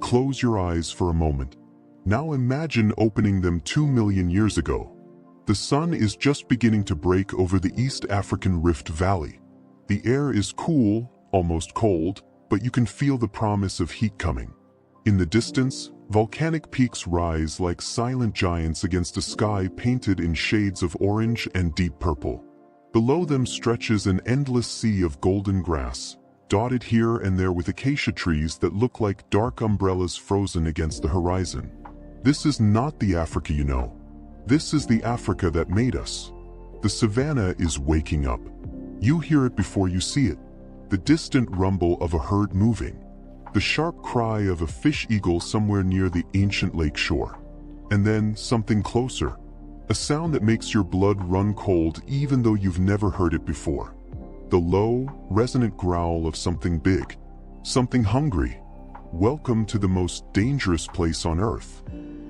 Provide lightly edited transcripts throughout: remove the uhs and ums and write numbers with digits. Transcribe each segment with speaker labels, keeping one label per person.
Speaker 1: Close your eyes for a moment. Now imagine opening them 2 million years ago. The sun is just beginning to break over the East African Rift Valley. The air is cool, almost cold, but you can feel the promise of heat coming. In the distance, volcanic peaks rise like silent giants against a sky painted in shades of orange and deep purple. Below them stretches an endless sea of golden grass, dotted here and there with acacia trees that look like dark umbrellas frozen against the horizon. This is not the Africa you know. This is the Africa that made us. The savanna is waking up. You hear it before you see it. The distant rumble of a herd moving. The sharp cry of a fish eagle somewhere near the ancient lake shore. And then something closer. A sound that makes your blood run cold even though you've never heard it before. The low, resonant growl of something big. Something hungry. Welcome to the most dangerous place on Earth.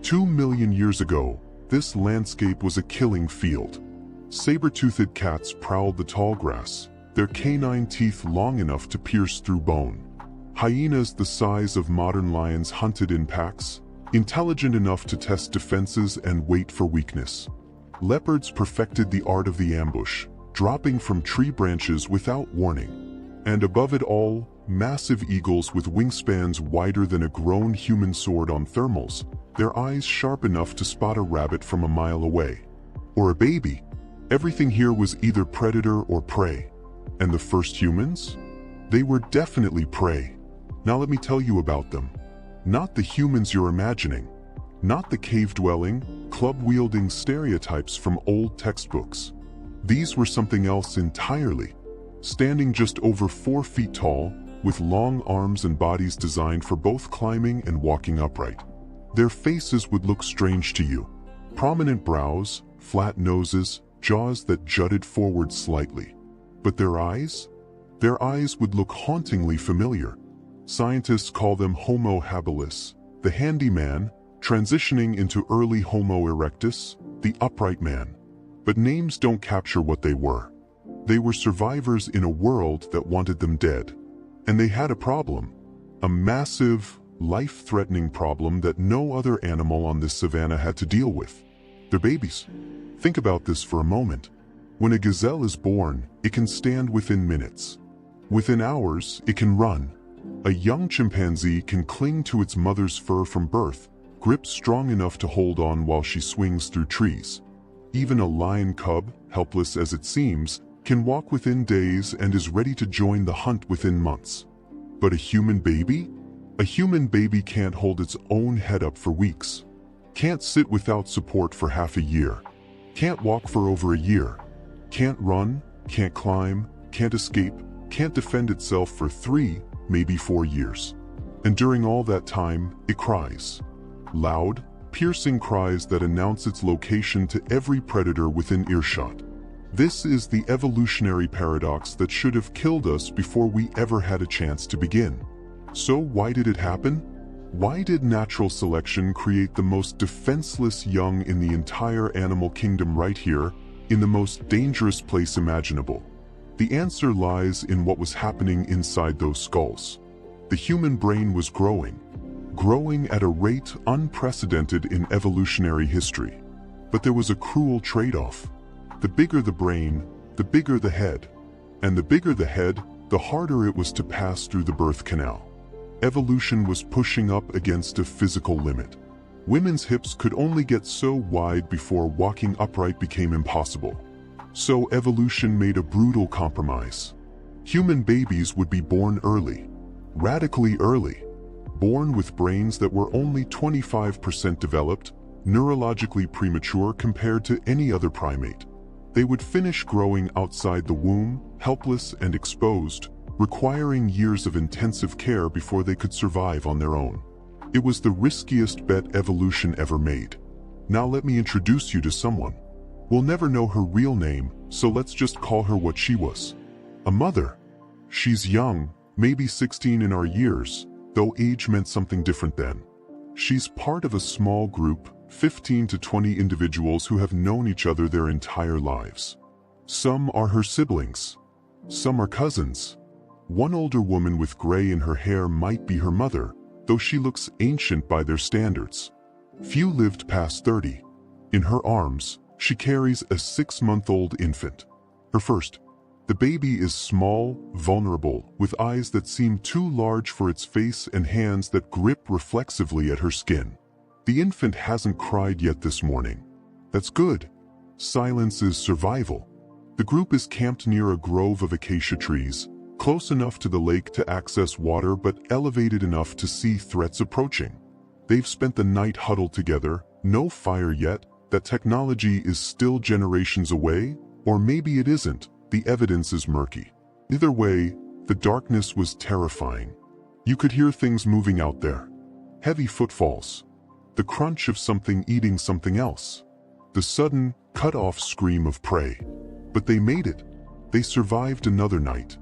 Speaker 1: 2 million years ago, this landscape was a killing field. Saber-toothed cats prowled the tall grass, their canine teeth long enough to pierce through bone. Hyenas the size of modern lions hunted in packs, intelligent enough to test defenses and wait for weakness. Leopards perfected the art of the ambush, dropping from tree branches without warning. And above it all, massive eagles with wingspans wider than a grown human sword on thermals, their eyes sharp enough to spot a rabbit from a mile away. Or a baby. Everything here was either predator or prey. And the first humans? They were definitely prey. Now let me tell you about them. Not the humans you're imagining. Not the cave-dwelling, club-wielding stereotypes from old textbooks. These were something else entirely. Standing just over 4 feet tall, with long arms and bodies designed for both climbing and walking upright. Their faces would look strange to you. Prominent brows, flat noses, jaws that jutted forward slightly. But their eyes? Their eyes would look hauntingly familiar. Scientists call them Homo habilis, the handyman, transitioning into early Homo erectus, the upright man. But names don't capture what they were. They were survivors in a world that wanted them dead. And they had a problem. A massive, life-threatening problem that no other animal on this savanna had to deal with. Their babies. Think about this for a moment. When a gazelle is born, it can stand within minutes. Within hours, it can run. A young chimpanzee can cling to its mother's fur from birth, grip strong enough to hold on while she swings through trees. Even a lion cub, helpless as it seems, can walk within days and is ready to join the hunt within months. But a human baby? A human baby can't hold its own head up for weeks. Can't sit without support for half a year. Can't walk for over a year. Can't run, can't climb, can't escape, can't defend itself for 3, maybe 4 years. And during all that time, it cries. Loud, piercing cries that announce its location to every predator within earshot. This is the evolutionary paradox that should have killed us before we ever had a chance to begin. So why did it happen? Why did natural selection create the most defenseless young in the entire animal kingdom right here, in the most dangerous place imaginable? The answer lies in what was happening inside those skulls. The human brain was growing at a rate unprecedented in evolutionary history. But there was a cruel trade-off. The bigger the brain, the bigger the head. And the bigger the head, the harder it was to pass through the birth canal. Evolution was pushing up against a physical limit. Women's hips could only get so wide before walking upright became impossible. So evolution made a brutal compromise. Human babies would be born early, radically early, born with brains that were only 25% developed, neurologically premature compared to any other primate. They would finish growing outside the womb, helpless and exposed, requiring years of intensive care before they could survive on their own. It was the riskiest bet evolution ever made. Now let me introduce you to someone. We'll never know her real name, so let's just call her what she was. A mother. She's young, maybe 16 in our years, though age meant something different then. She's part of a small group, 15 to 20 individuals who have known each other their entire lives. Some are her siblings. Some are cousins. One older woman with gray in her hair might be her mother, though she looks ancient by their standards. Few lived past 30. In her arms, she carries a 6-month-old infant. Her first. The baby is small, vulnerable, with eyes that seem too large for its face and hands that grip reflexively at her skin. The infant hasn't cried yet this morning. That's good. Silence is survival. The group is camped near a grove of acacia trees, close enough to the lake to access water but elevated enough to see threats approaching. They've spent the night huddled together, no fire yet. That technology is still generations away, or maybe it isn't. The evidence is murky. Either way, the darkness was terrifying. You could hear things moving out there. Heavy footfalls. The crunch of something eating something else. The sudden, cut-off scream of prey. But they made it. They survived another night.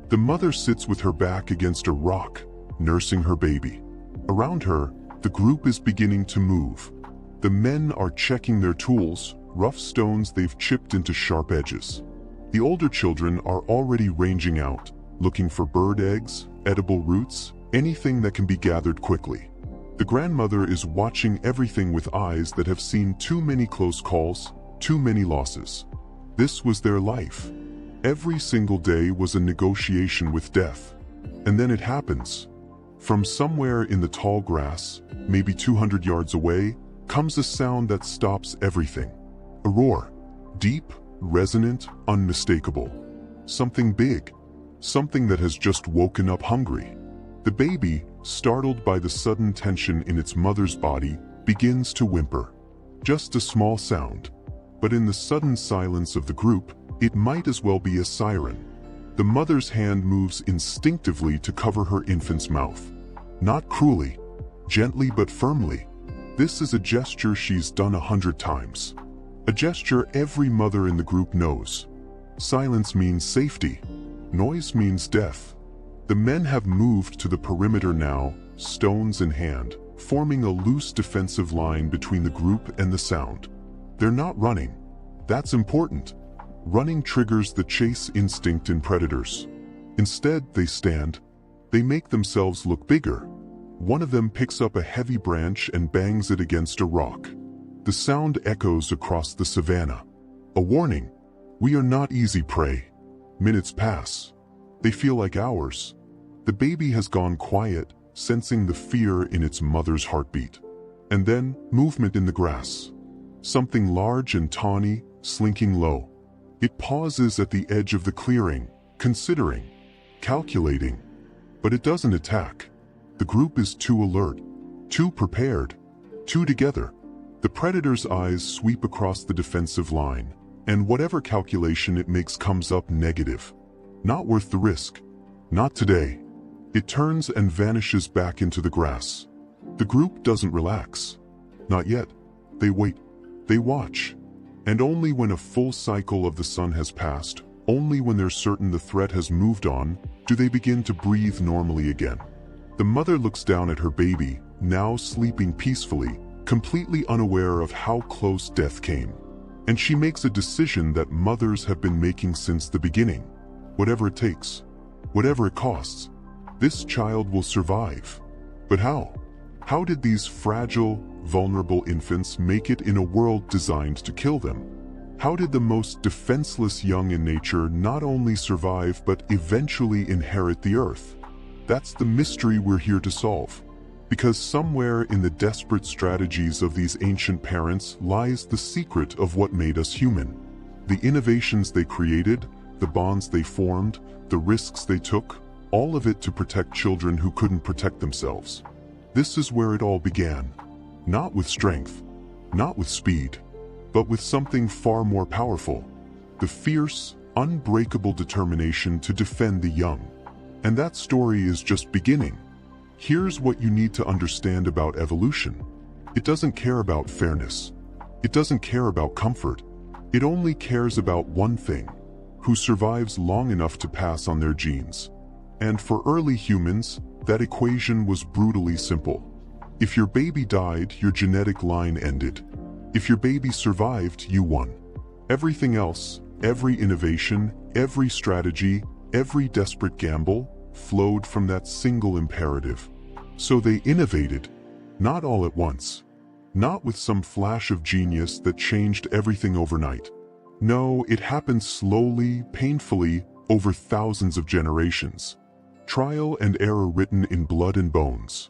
Speaker 1: The mother sits with her back against a rock, nursing her baby. Around her, the group is beginning to move. The men are checking their tools, rough stones they've chipped into sharp edges. The older children are already ranging out, looking for bird eggs, edible roots, anything that can be gathered quickly. The grandmother is watching everything with eyes that have seen too many close calls, too many losses. This was their life. Every single day was a negotiation with death. And then it happens. From somewhere in the tall grass, maybe 200 yards away, comes a sound that stops everything. A roar. Deep, resonant, unmistakable. Something big. Something that has just woken up hungry. The baby, startled by the sudden tension in its mother's body, begins to whimper. Just a small sound. But in the sudden silence of the group, it might as well be a siren. The mother's hand moves instinctively to cover her infant's mouth. Not cruelly, gently but firmly. This is a gesture she's done 100 times. A gesture every mother in the group knows. Silence means safety. Noise means death. The men have moved to the perimeter now, stones in hand, forming a loose defensive line between the group and the sound. They're not running. That's important. Running triggers the chase instinct in predators. Instead, they stand. They make themselves look bigger. One of them picks up a heavy branch and bangs it against a rock. The sound echoes across the savanna. A warning. We are not easy prey. Minutes pass. They feel like hours. The baby has gone quiet, sensing the fear in its mother's heartbeat. And then, movement in the grass. Something large and tawny, slinking low. It pauses at the edge of the clearing, considering, calculating. But it doesn't attack. The group is too alert, too prepared, too together. The predator's eyes sweep across the defensive line, and whatever calculation it makes comes up negative. Not worth the risk. Not today. It turns and vanishes back into the grass. The group doesn't relax. Not yet. They wait. They watch. And only when a full cycle of the sun has passed, only when they're certain the threat has moved on, do they begin to breathe normally again. The mother looks down at her baby, now sleeping peacefully, completely unaware of how close death came. And she makes a decision that mothers have been making since the beginning. Whatever it takes, whatever it costs, this child will survive. But how? How did these fragile, vulnerable infants make it in a world designed to kill them? How did the most defenseless young in nature not only survive but eventually inherit the earth? That's the mystery we're here to solve. Because somewhere in the desperate strategies of these ancient parents lies the secret of what made us human. The innovations they created, the bonds they formed, the risks they took, all of it to protect children who couldn't protect themselves. This is where it all began. Not with strength, not with speed, but with something far more powerful. The fierce, unbreakable determination to defend the young. And that story is just beginning. Here's what you need to understand about evolution. It doesn't care about fairness. It doesn't care about comfort. It only cares about one thing: who survives long enough to pass on their genes. And for early humans, that equation was brutally simple. If your baby died, your genetic line ended. If your baby survived, you won. Everything else, every innovation, every strategy, every desperate gamble, flowed from that single imperative. So they innovated, not all at once. Not with some flash of genius that changed everything overnight. No, it happened slowly, painfully, over thousands of generations. Trial and error written in blood and bones.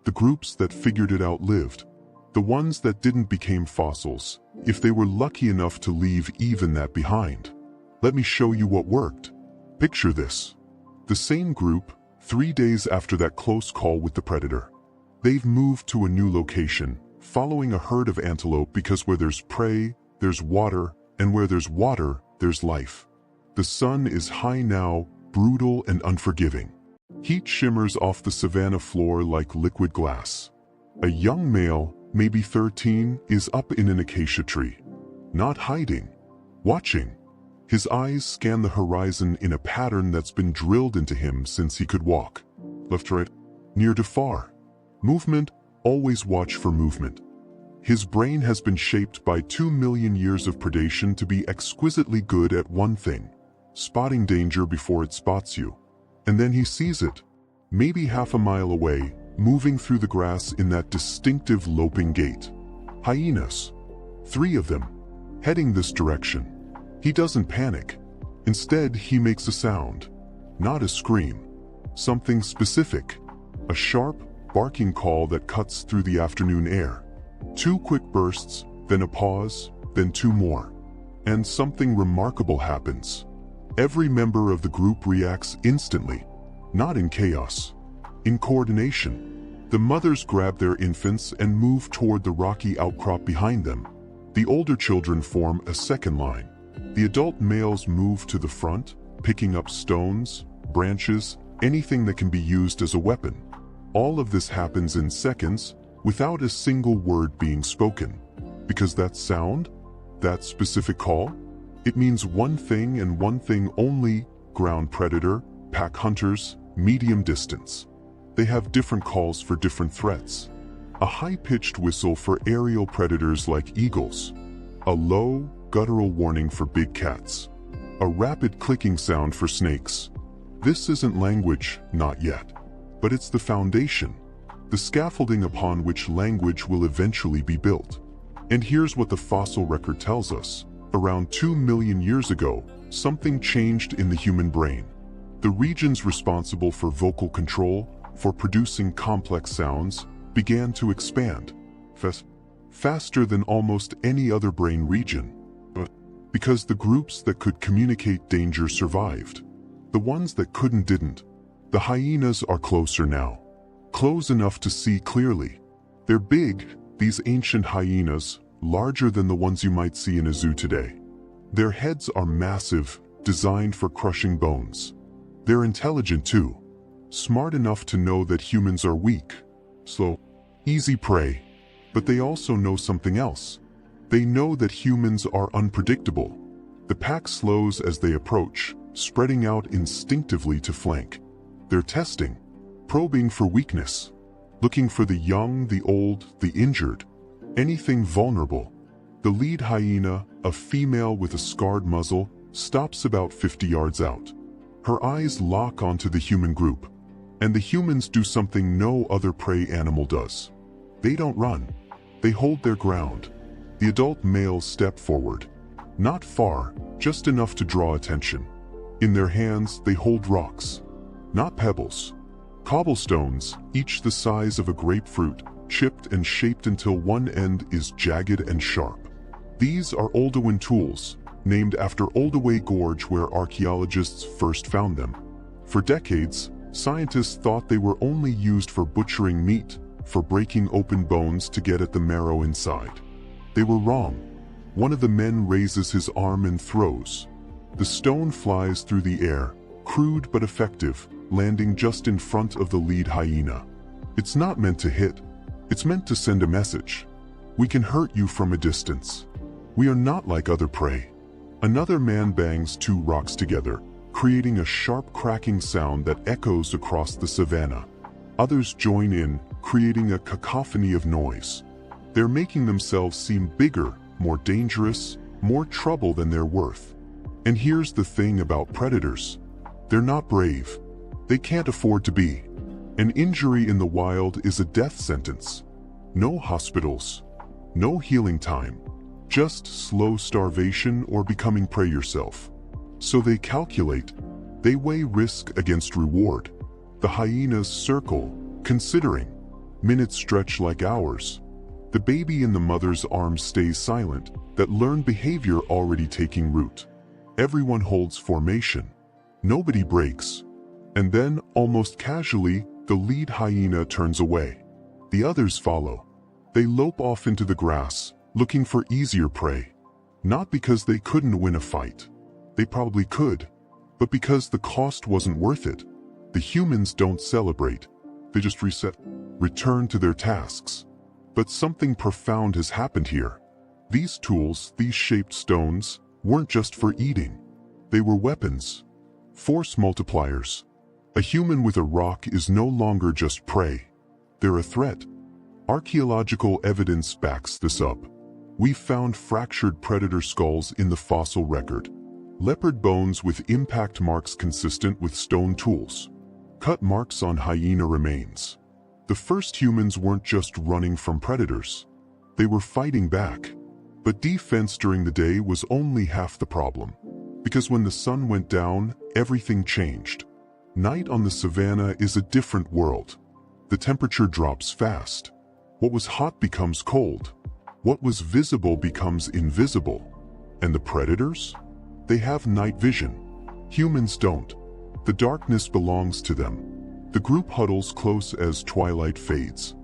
Speaker 1: The groups that figured it out lived. The ones that didn't became fossils, if they were lucky enough to leave even that behind. Let me show you what worked. Picture this. The same group, 3 days after that close call with the predator. They've moved to a new location, following a herd of antelope because where there's prey, there's water, and where there's water, there's life. The sun is high now, brutal and unforgiving. Heat shimmers off the savanna floor like liquid glass. A young male, maybe 13, is up in an acacia tree. Not hiding. Watching. His eyes scan the horizon in a pattern that's been drilled into him since he could walk. Left to right, near to far. Movement, always watch for movement. His brain has been shaped by 2 million years of predation to be exquisitely good at one thing: spotting danger before it spots you. And then he sees it, maybe half a mile away, moving through the grass in that distinctive loping gait. Hyenas. 3 of them, heading this direction. He doesn't panic. Instead, he makes a sound. Not a scream. Something specific. A sharp, barking call that cuts through the afternoon air. 2 quick bursts, then a pause, then 2 more. And something remarkable happens. Every member of the group reacts instantly. Not in chaos. In coordination. The mothers grab their infants and move toward the rocky outcrop behind them. The older children form a second line. The adult males move to the front, picking up stones, branches, anything that can be used as a weapon. All of this happens in seconds, without a single word being spoken. Because that sound, that specific call, it means one thing and one thing only: ground predator, pack hunters, medium distance. They have different calls for different threats. A high-pitched whistle for aerial predators like eagles. A low, guttural warning for big cats. A rapid clicking sound for snakes. This isn't language, not yet. But it's the foundation. The scaffolding upon which language will eventually be built. And here's what the fossil record tells us. Around 2 million years ago, something changed in the human brain. The regions responsible for vocal control, for producing complex sounds, began to expand. Faster than almost any other brain region. Because the groups that could communicate danger survived. The ones that couldn't didn't. The hyenas are closer now. Close enough to see clearly. They're big, these ancient hyenas, larger than the ones you might see in a zoo today. Their heads are massive, designed for crushing bones. They're intelligent too. Smart enough to know that humans are weak, slow, easy prey. But they also know something else. They know that humans are unpredictable. The pack slows as they approach, spreading out instinctively to flank. They're testing, probing for weakness, looking for the young, the old, the injured, anything vulnerable. The lead hyena, a female with a scarred muzzle, stops about 50 yards out. Her eyes lock onto the human group, and the humans do something no other prey animal does. They don't run. They hold their ground. The adult males step forward. Not far, just enough to draw attention. In their hands, they hold rocks. Not pebbles. Cobblestones, each the size of a grapefruit, chipped and shaped until one end is jagged and sharp. These are Oldowan tools, named after Oldoway Gorge where archaeologists first found them. For decades, scientists thought they were only used for butchering meat, for breaking open bones to get at the marrow inside. They were wrong. One of the men raises his arm and throws. The stone flies through the air, crude but effective, landing just in front of the lead hyena. It's not meant to hit. It's meant to send a message. We can hurt you from a distance. We are not like other prey. Another man bangs 2 rocks together, creating a sharp cracking sound that echoes across the savanna. Others join in, creating a cacophony of noise. They're making themselves seem bigger, more dangerous, more trouble than they're worth. And here's the thing about predators. They're not brave. They can't afford to be. An injury in the wild is a death sentence. No hospitals, no healing time, just slow starvation or becoming prey yourself. So they calculate, they weigh risk against reward. The hyenas circle, considering. Minutes stretch like hours. The baby in the mother's arms stays silent, that learned behavior already taking root. Everyone holds formation. Nobody breaks. And then, almost casually, the lead hyena turns away. The others follow. They lope off into the grass, looking for easier prey. Not because they couldn't win a fight. They probably could. But because the cost wasn't worth it. The humans don't celebrate. They just return to their tasks. But something profound has happened here. These tools, these shaped stones, weren't just for eating. They were weapons. Force multipliers. A human with a rock is no longer just prey. They're a threat. Archaeological evidence backs this up. We've found fractured predator skulls in the fossil record. Leopard bones with impact marks consistent with stone tools. Cut marks on hyena remains. The first humans weren't just running from predators. They were fighting back. But defense during the day was only half the problem. Because when the sun went down, everything changed. Night on the savanna is a different world. The temperature drops fast. What was hot becomes cold. What was visible becomes invisible. And the predators? They have night vision. Humans don't. The darkness belongs to them. The group huddles close as twilight fades.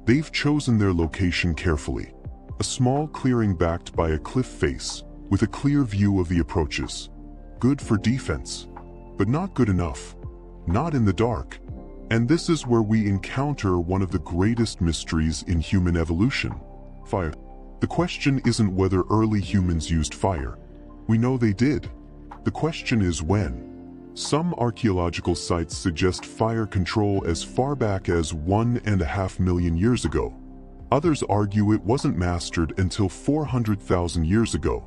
Speaker 1: They've chosen their location carefully. A small clearing backed by a cliff face, with a clear view of the approaches. Good for defense, but not good enough. Not in the dark. And this is where we encounter one of the greatest mysteries in human evolution. Fire. The question isn't whether early humans used fire. We know they did. The question is when. Some archaeological sites suggest fire control as far back as 1.5 million years ago. Others argue it wasn't mastered until 400,000 years ago.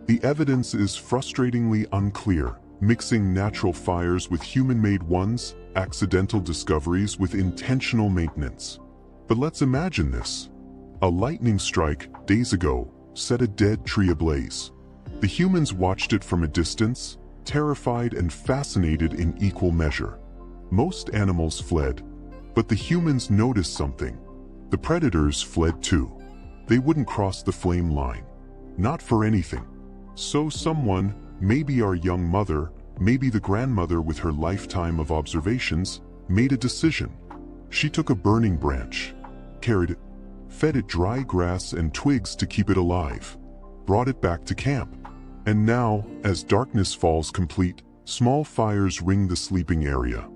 Speaker 1: The evidence is frustratingly unclear, mixing natural fires with human-made ones, accidental discoveries with intentional maintenance. But let's imagine this. A lightning strike, days ago, set a dead tree ablaze. The humans watched it from a distance, terrified and fascinated in equal measure. Most animals fled, but the humans noticed something. The predators fled too. They wouldn't cross the flame line. Not for anything. So someone, maybe our young mother, maybe the grandmother with her lifetime of observations, made a decision. She took a burning branch, carried it, fed it dry grass and twigs to keep it alive, brought it back to camp. And now, as darkness falls complete, small fires ring the sleeping area.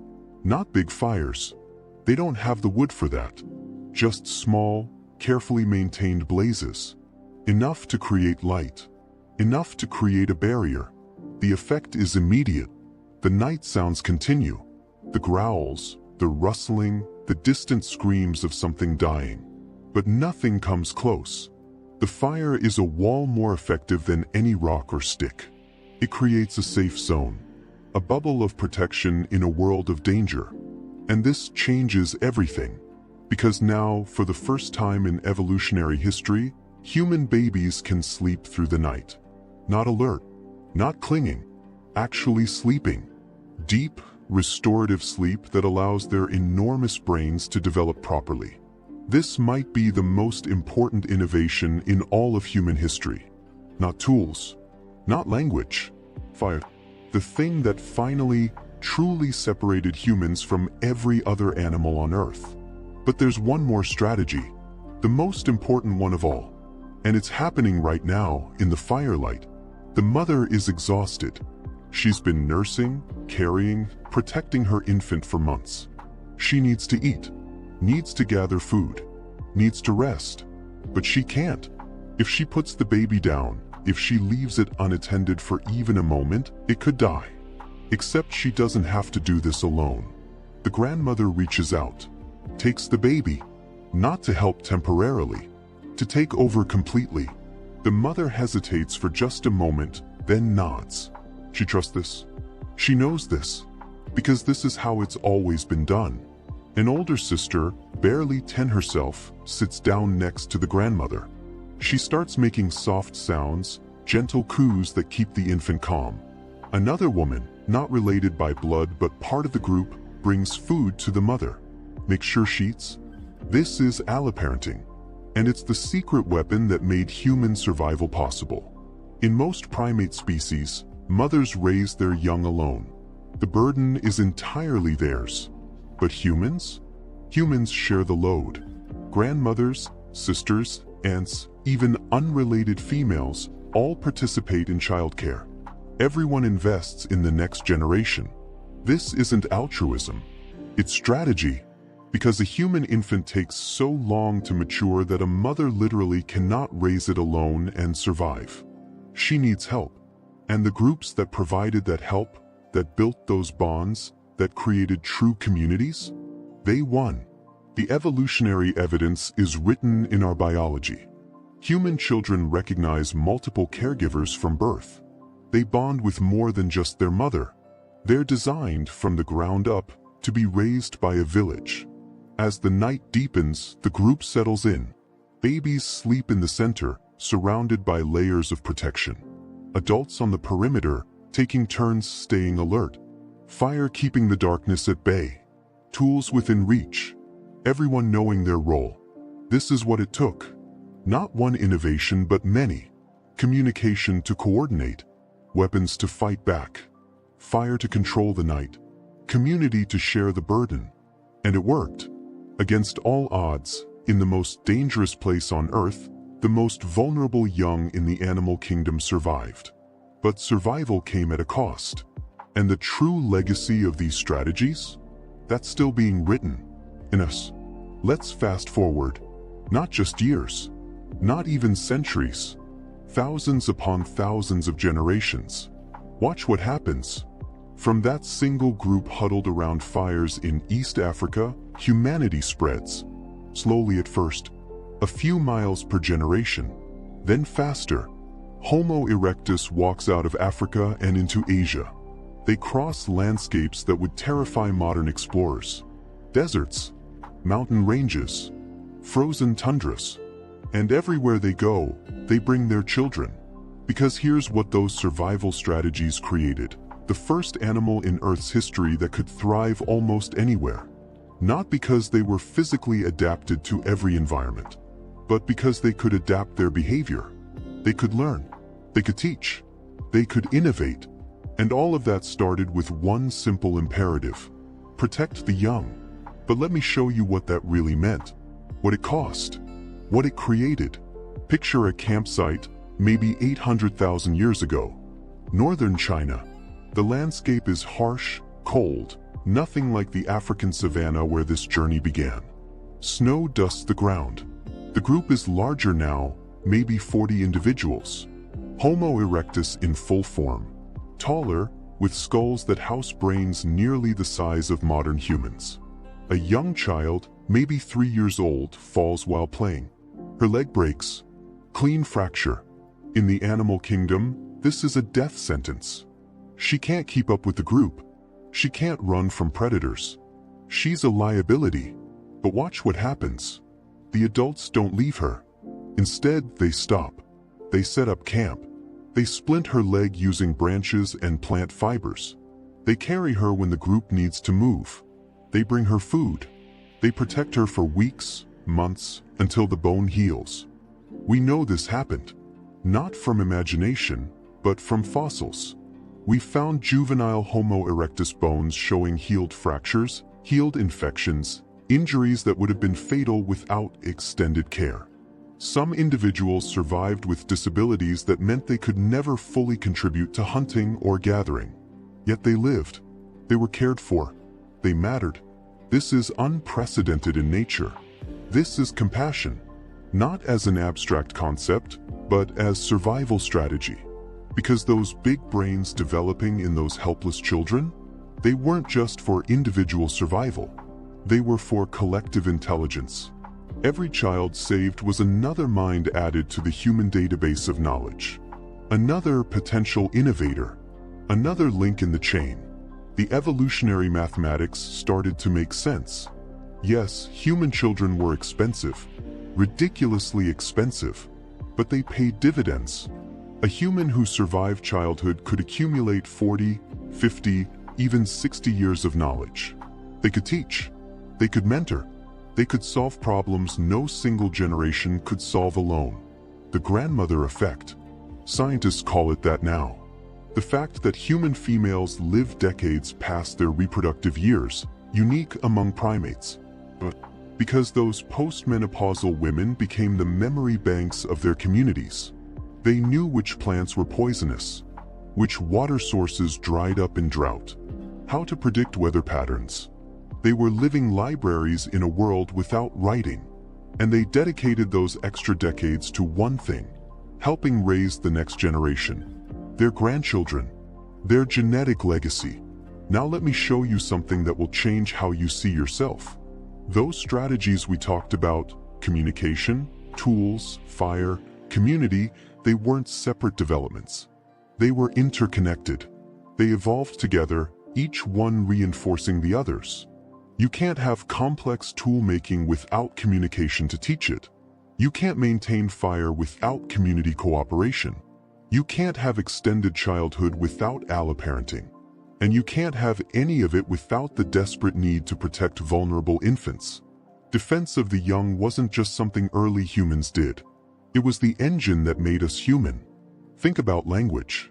Speaker 1: Not big fires. They don't have the wood for that. Just small, carefully maintained blazes. Enough to create light. Enough to create a barrier. The effect is immediate. The night sounds continue. The growls, the rustling, the distant screams of something dying. But nothing comes close. The fire is a wall more effective than any rock or stick. It creates a safe zone. A bubble of protection in a world of danger. And this changes everything. Because now, for the first time in evolutionary history, human babies can sleep through the night. Not alert, not clinging, actually sleeping. Deep, restorative sleep that allows their enormous brains to develop properly. This might be the most important innovation in all of human history. Not tools, not language, fire. The thing that finally, truly separated humans from every other animal on Earth. But there's one more strategy, the most important one of all. And it's happening right now, in the firelight. The mother is exhausted. She's been nursing, carrying, protecting her infant for months. She needs to eat, needs to gather food, needs to rest. But she can't. If she puts the baby down, if she leaves it unattended for even a moment, it could die. Except she doesn't have to do this alone. The grandmother reaches out, takes the baby, not to help temporarily, to take over completely. The mother hesitates for just a moment, then nods. She trusts this. She knows this, because this is how it's always been done. An older sister, barely 10 herself, sits down next to the grandmother. She starts making soft sounds, gentle coos that keep the infant calm. Another woman, not related by blood but part of the group, brings food to the mother. Makes sure she eats. This is alloparenting, and it's the secret weapon that made human survival possible. In most primate species, mothers raise their young alone. The burden is entirely theirs. But humans? Humans share the load. Grandmothers, sisters, aunts, even unrelated females all participate in childcare. Everyone invests in the next generation. This isn't altruism. It's strategy. Because a human infant takes so long to mature that a mother literally cannot raise it alone and survive. She needs help. And the groups that provided that help, that built those bonds, that created true communities, they won. The evolutionary evidence is written in our biology. Human children recognize multiple caregivers from birth. They bond with more than just their mother. They're designed from the ground up to be raised by a village. As the night deepens, the group settles in. Babies sleep in the center, surrounded by layers of protection. Adults on the perimeter, taking turns staying alert. Fire keeping the darkness at bay. Tools within reach. Everyone knowing their role. This is what it took. Not one innovation but many. Communication to coordinate. Weapons to fight back. Fire to control the night. Community to share the burden. And it worked. Against all odds, in the most dangerous place on Earth, the most vulnerable young in the animal kingdom survived. But survival came at a cost. And the true legacy of these strategies? That's still being written in us. Let's fast forward. Not just years. Not even centuries. Thousands upon thousands of generations. Watch what happens. From that single group huddled around fires in East Africa, humanity spreads. Slowly at first. A few miles per generation. Then faster. Homo erectus walks out of Africa and into Asia. They cross landscapes that would terrify modern explorers. Deserts, mountain ranges, frozen tundras. And everywhere they go, they bring their children. Because here's what those survival strategies created. The first animal in Earth's history that could thrive almost anywhere. Not because they were physically adapted to every environment, but because they could adapt their behavior. They could learn. They could teach. They could innovate. And all of that started with one simple imperative. Protect the young. But let me show you what that really meant. What it cost. What it created. Picture a campsite, maybe 800,000 years ago. Northern China. The landscape is harsh, cold, nothing like the African savanna where this journey began. Snow dusts the ground. The group is larger now, maybe 40 individuals. Homo erectus in full form. Taller, with skulls that house brains nearly the size of modern humans. A young child, maybe 3 years old, falls while playing. Her leg breaks. Clean fracture. In the animal kingdom, this is a death sentence. She can't keep up with the group. She can't run from predators. She's a liability. But watch what happens. The adults don't leave her. Instead, they stop. They set up camp. They splint her leg using branches and plant fibers. They carry her when the group needs to move. They bring her food. They protect her for weeks, months, until the bone heals. We know this happened. Not from imagination, but from fossils. We found juvenile Homo erectus bones showing healed fractures, healed infections, injuries that would have been fatal without extended care. Some individuals survived with disabilities that meant they could never fully contribute to hunting or gathering. Yet they lived. They were cared for. They mattered. This is unprecedented in nature. This is compassion. Not as an abstract concept, but as survival strategy. Because those big brains developing in those helpless children, they weren't just for individual survival. They were for collective intelligence. Every child saved was another mind added to the human database of knowledge. Another potential innovator. Another link in the chain. The evolutionary mathematics started to make sense. Yes, human children were expensive, ridiculously expensive, but they paid dividends. A human who survived childhood could accumulate 40, 50, even 60 years of knowledge. They could teach, they could mentor, they could solve problems no single generation could solve alone. The grandmother effect. Scientists call it that now. The fact that human females live decades past their reproductive years, unique among primates. But because those postmenopausal women became the memory banks of their communities. They knew which plants were poisonous, which water sources dried up in drought, how to predict weather patterns. They were living libraries in a world without writing, and they dedicated those extra decades to one thing: helping raise the next generation, their grandchildren, their genetic legacy. Now let me show you something that will change how you see yourself. Those strategies we talked about, communication, tools, fire, community, they weren't separate developments. They were interconnected. They evolved together, each one reinforcing the others. You can't have complex tool-making without communication to teach it. You can't maintain fire without community cooperation. You can't have extended childhood without alloparenting. And you can't have any of it without the desperate need to protect vulnerable infants. Defense of the young wasn't just something early humans did. It was the engine that made us human. Think about language.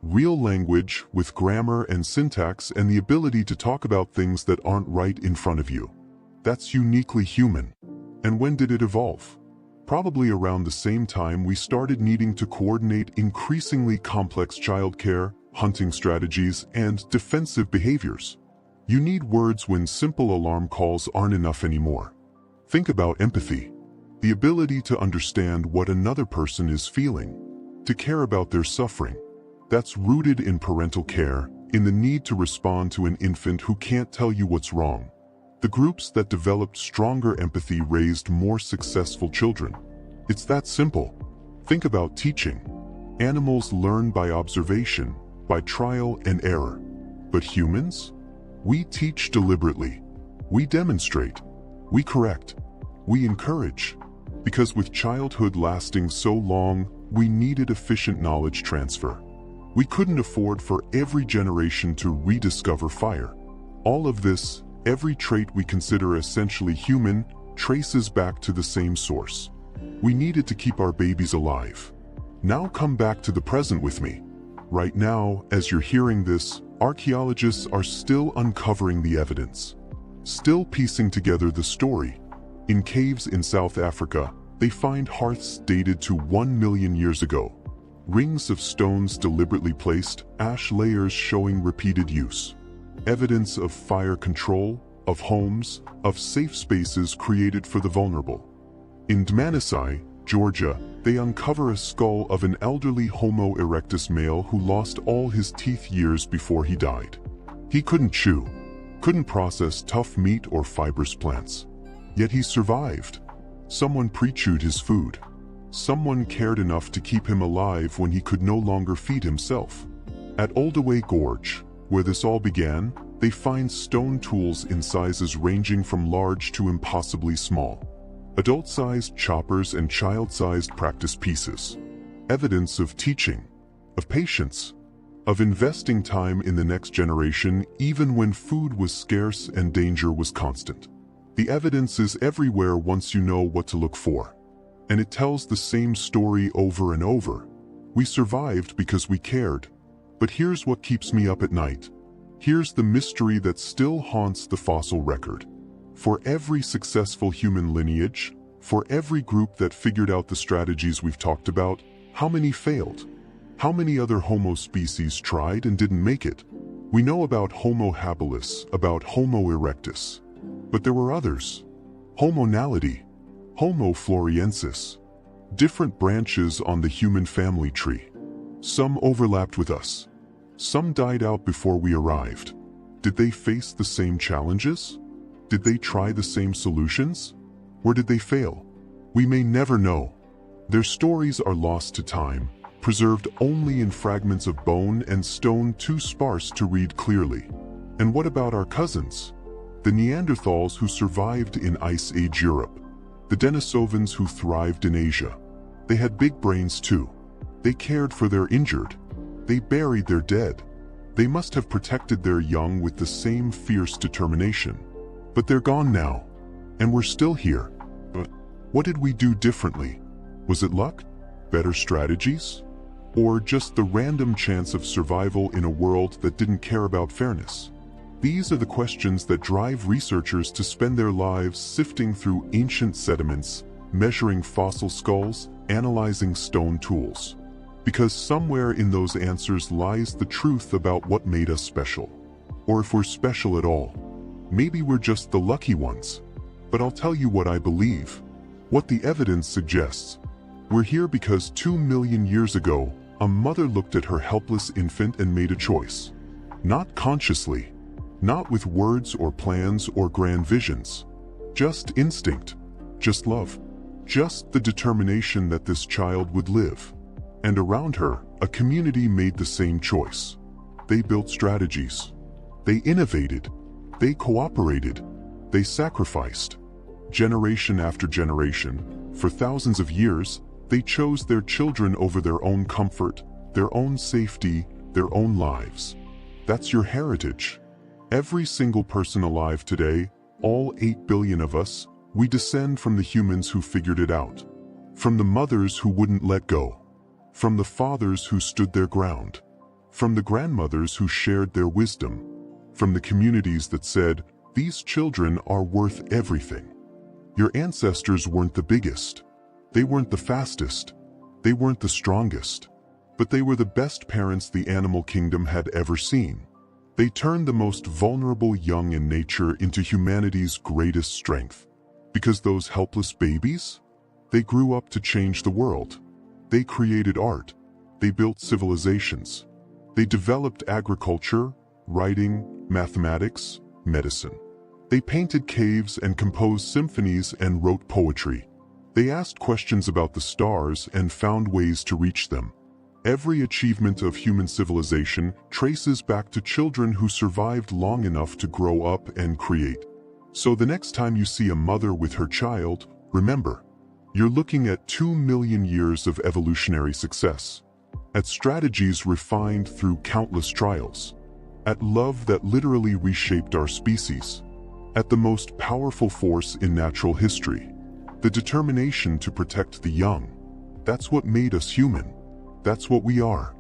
Speaker 1: Real language with grammar and syntax and the ability to talk about things that aren't right in front of you. That's uniquely human. And when did it evolve? Probably around the same time we started needing to coordinate increasingly complex childcare, hunting strategies, and defensive behaviors. You need words when simple alarm calls aren't enough anymore. Think about empathy. The ability to understand what another person is feeling, to care about their suffering. That's rooted in parental care, in the need to respond to an infant who can't tell you what's wrong. The groups that developed stronger empathy raised more successful children. It's that simple. Think about teaching. Animals learn by observation, by trial and error. But humans? We teach deliberately. We demonstrate. We correct. We encourage. Because with childhood lasting so long, we needed efficient knowledge transfer. We couldn't afford for every generation to rediscover fire. All of this, every trait we consider essentially human, traces back to the same source. We needed to keep our babies alive. Now come back to the present with me. Right now, as you're hearing this, archaeologists are still uncovering the evidence, still piecing together the story. In caves in South Africa, they find hearths dated to 1 million years ago. Rings of stones deliberately placed, ash layers showing repeated use. Evidence of fire control, of homes, of safe spaces created for the vulnerable. In Dmanisi, Georgia, they uncover a skull of an elderly Homo erectus male who lost all his teeth years before he died. He couldn't chew, couldn't process tough meat or fibrous plants. Yet he survived. Someone pre-chewed his food. Someone cared enough to keep him alive when he could no longer feed himself. At Oldaway Gorge, where this all began, they find stone tools in sizes ranging from large to impossibly small. Adult-sized choppers and child-sized practice pieces. Evidence of teaching, of patience, of investing time in the next generation even when food was scarce and danger was constant. The evidence is everywhere once you know what to look for. And it tells the same story over and over. We survived because we cared. But here's what keeps me up at night. Here's the mystery that still haunts the fossil record. For every successful human lineage, for every group that figured out the strategies we've talked about, how many failed? How many other Homo species tried and didn't make it? We know about Homo habilis, about Homo erectus. But there were others. Homo naledi, Homo floresiensis. Different branches on the human family tree. Some overlapped with us. Some died out before we arrived. Did they face the same challenges? Did they try the same solutions? Or did they fail? We may never know. Their stories are lost to time, preserved only in fragments of bone and stone too sparse to read clearly. And what about our cousins? The Neanderthals who survived in Ice Age Europe. The Denisovans who thrived in Asia. They had big brains too. They cared for their injured. They buried their dead. They must have protected their young with the same fierce determination. But they're gone now. And we're still here. But what did we do differently? Was it luck? Better strategies? Or just the random chance of survival in a world that didn't care about fairness? These are the questions that drive researchers to spend their lives sifting through ancient sediments, measuring fossil skulls, analyzing stone tools. Because somewhere in those answers lies the truth about what made us special. Or if we're special at all. Maybe we're just the lucky ones. But I'll tell you what I believe. What the evidence suggests. We're here because 2 million years ago, a mother looked at her helpless infant and made a choice. Not consciously. Not with words or plans or grand visions. Just instinct. Just love. Just the determination that this child would live. And around her, a community made the same choice. They built strategies. They innovated. They cooperated. They sacrificed. Generation after generation, for thousands of years, they chose their children over their own comfort, their own safety, their own lives. That's your heritage. Every single person alive today, all 8 billion of us, we descend from the humans who figured it out. From the mothers who wouldn't let go. From the fathers who stood their ground. From the grandmothers who shared their wisdom. From the communities that said, these children are worth everything. Your ancestors weren't the biggest. They weren't the fastest. They weren't the strongest. But they were the best parents the animal kingdom had ever seen. They turned the most vulnerable young in nature into humanity's greatest strength. Because those helpless babies? They grew up to change the world. They created art. They built civilizations. They developed agriculture, writing, mathematics, medicine. They painted caves and composed symphonies and wrote poetry. They asked questions about the stars and found ways to reach them. Every achievement of human civilization traces back to children who survived long enough to grow up and create. So the next time you see a mother with her child, remember, you're looking at 2 million years of evolutionary success. At strategies refined through countless trials. At love that literally reshaped our species. At the most powerful force in natural history. The determination to protect the young. That's what made us human. That's what we are.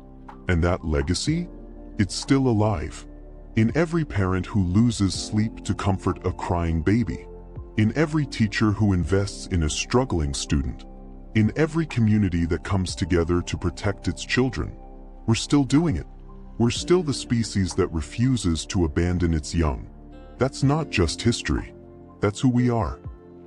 Speaker 1: And that legacy? It's still alive. In every parent who loses sleep to comfort a crying baby. In every teacher who invests in a struggling student. In every community that comes together to protect its children. We're still doing it. We're still the species that refuses to abandon its young. That's not just history. That's who we are.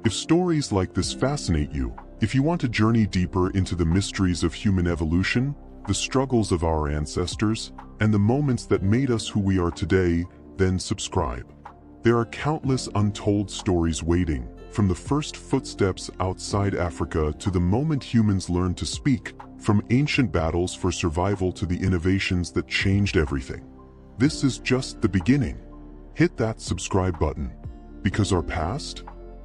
Speaker 1: If stories like this fascinate you, if you want to journey deeper into the mysteries of human evolution, the struggles of our ancestors, and the moments that made us who we are today, then subscribe. There are countless untold stories waiting, from the first footsteps outside Africa to the moment humans learned to speak, from ancient battles for survival to the innovations that changed everything. This is just the beginning. Hit that subscribe button, because our past?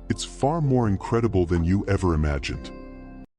Speaker 1: It's far more incredible than you ever imagined.